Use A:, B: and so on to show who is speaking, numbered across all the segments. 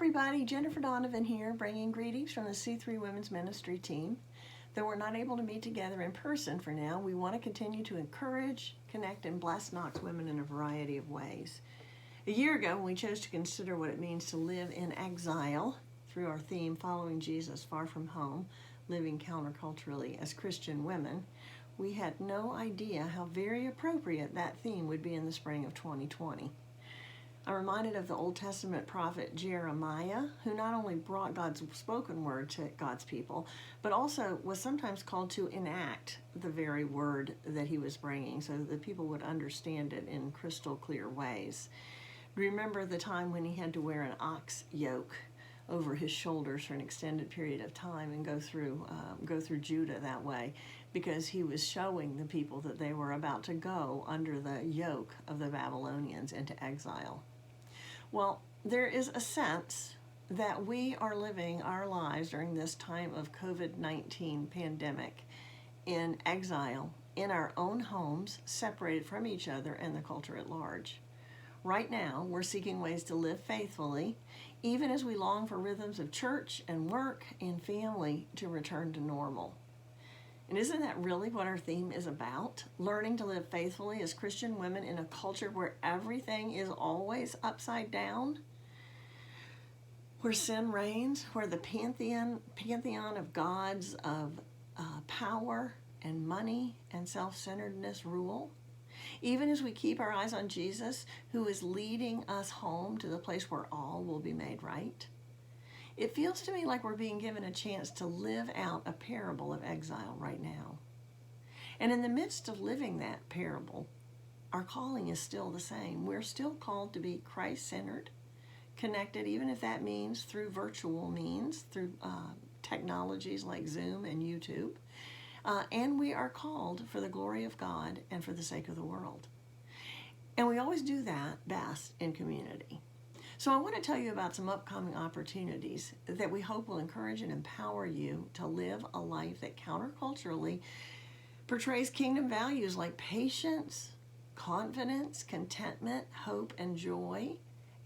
A: everybody, Jennifer Donovan here, bringing greetings from the C3 Women's Ministry team. Though we're not able to meet together in person for now, we want to continue to encourage, connect, and bless Knox women in a variety of ways. A year ago, when we chose to consider what it means to live in exile through our theme, Following Jesus Far From Home, Living Counterculturally as Christian Women, we had no idea how very appropriate that theme would be in the spring of 2020. I'm reminded of the Old Testament prophet Jeremiah, who not only brought God's spoken word to God's people, but also was sometimes called to enact the very word that he was bringing so that the people would understand it in crystal clear ways. Remember the time when he had to wear an ox yoke over his shoulders for an extended period of time and go through Judah that way, because he was showing the people that they were about to go under the yoke of the Babylonians into exile. Well, there is a sense that we are living our lives during this time of COVID-19 pandemic in exile, in our own homes, separated from each other and the culture at large. Right now, we're seeking ways to live faithfully, even as we long for rhythms of church and work and family to return to normal. And isn't that really what our theme is about? Learning to live faithfully as Christian women in a culture where everything is always upside down, where sin reigns, where the pantheon of gods of power and money and self-centeredness rule. Even as we keep our eyes on Jesus, who is leading us home to the place where all will be made right. It feels to me like we're being given a chance to live out a parable of exile right now. And in the midst of living that parable, our calling is still the same. We're still called to be Christ-centered, connected, even if that means through virtual means, through technologies like Zoom and YouTube. And we are called for the glory of God and for the sake of the world. And we always do that best in community. So I want to tell you about some upcoming opportunities that we hope will encourage and empower you to live a life that counterculturally portrays kingdom values like patience, confidence, contentment, hope, and joy,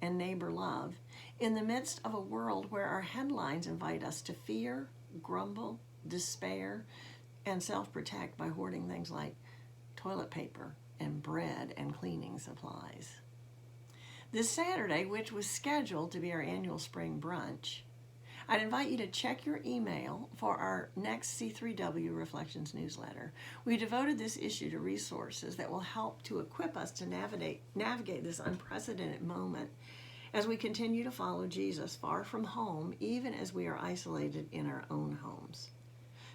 A: and neighbor love in the midst of a world where our headlines invite us to fear, grumble, despair, and self-protect by hoarding things like toilet paper and bread and cleaning supplies. This Saturday, which was scheduled to be our annual spring brunch, I'd invite you to check your email for our next C3W Reflections newsletter. We devoted this issue to resources that will help to equip us to navigate this unprecedented moment as we continue to follow Jesus far from home, even as we are isolated in our own homes.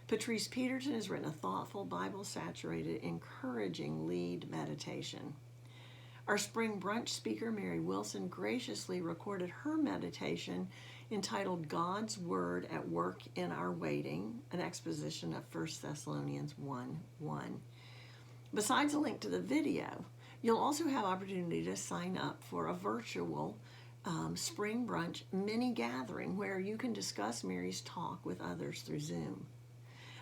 A: Patrice Peterson has written a thoughtful, Bible-saturated, encouraging lead meditation. Our spring brunch speaker, Mary Wilson, graciously recorded her meditation entitled God's Word at Work in Our Waiting, an exposition of 1 Thessalonians 1:1. Besides a link to the video, you'll also have opportunity to sign up for a virtual spring brunch mini gathering where you can discuss Mary's talk with others through Zoom.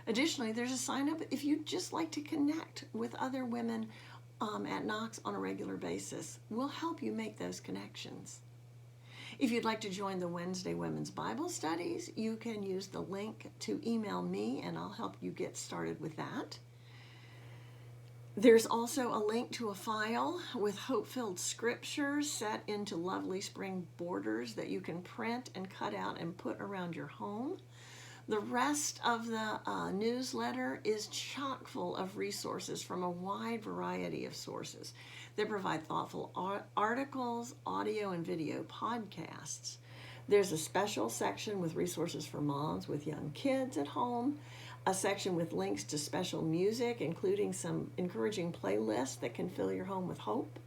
A: Additionally, there's a sign up if you'd just like to connect with other women at Knox on a regular basis. We'll help you make those connections. If you'd like to join the Wednesday Women's Bible Studies, you can use the link to email me and I'll help you get started with that. There's also a link to a file with hope-filled scriptures set into lovely spring borders that you can print and cut out and put around your home. The rest of the newsletter is chock full of resources from a wide variety of sources that provide thoughtful articles, audio and video podcasts. There's a special section with resources for moms with young kids at home, a section with links to special music, including some encouraging playlists that can fill your home with hope.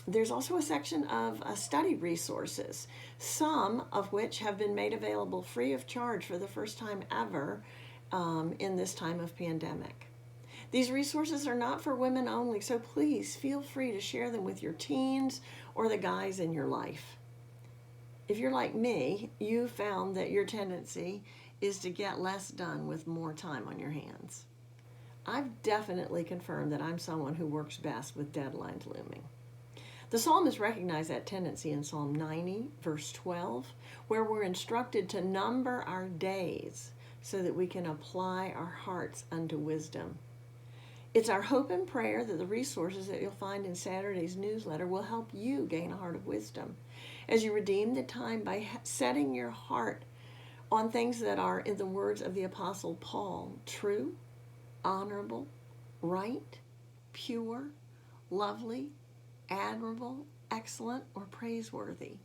A: There's also a section of study resources, some of which have been made available free of charge for the first time ever in this time of pandemic. These resources are not for women only, so please feel free to share them with your teens or the guys in your life. If you're like me, you found that your tendency is to get less done with more time on your hands. I've definitely confirmed that I'm someone who works best with deadlines looming. The psalmist recognized that tendency in Psalm 90, verse 12, where we're instructed to number our days so that we can apply our hearts unto wisdom. It's our hope and prayer that the resources that you'll find in Saturday's newsletter will help you gain a heart of wisdom as you redeem the time by setting your heart on things that are, in the words of the Apostle Paul, true, honorable, right, pure, lovely, admirable, excellent, or praiseworthy.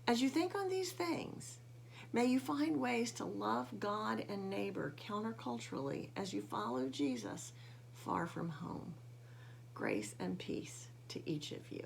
A: As you think on these things, may you find ways to love God and neighbor counterculturally as you follow Jesus far from home. Grace and peace to each of you.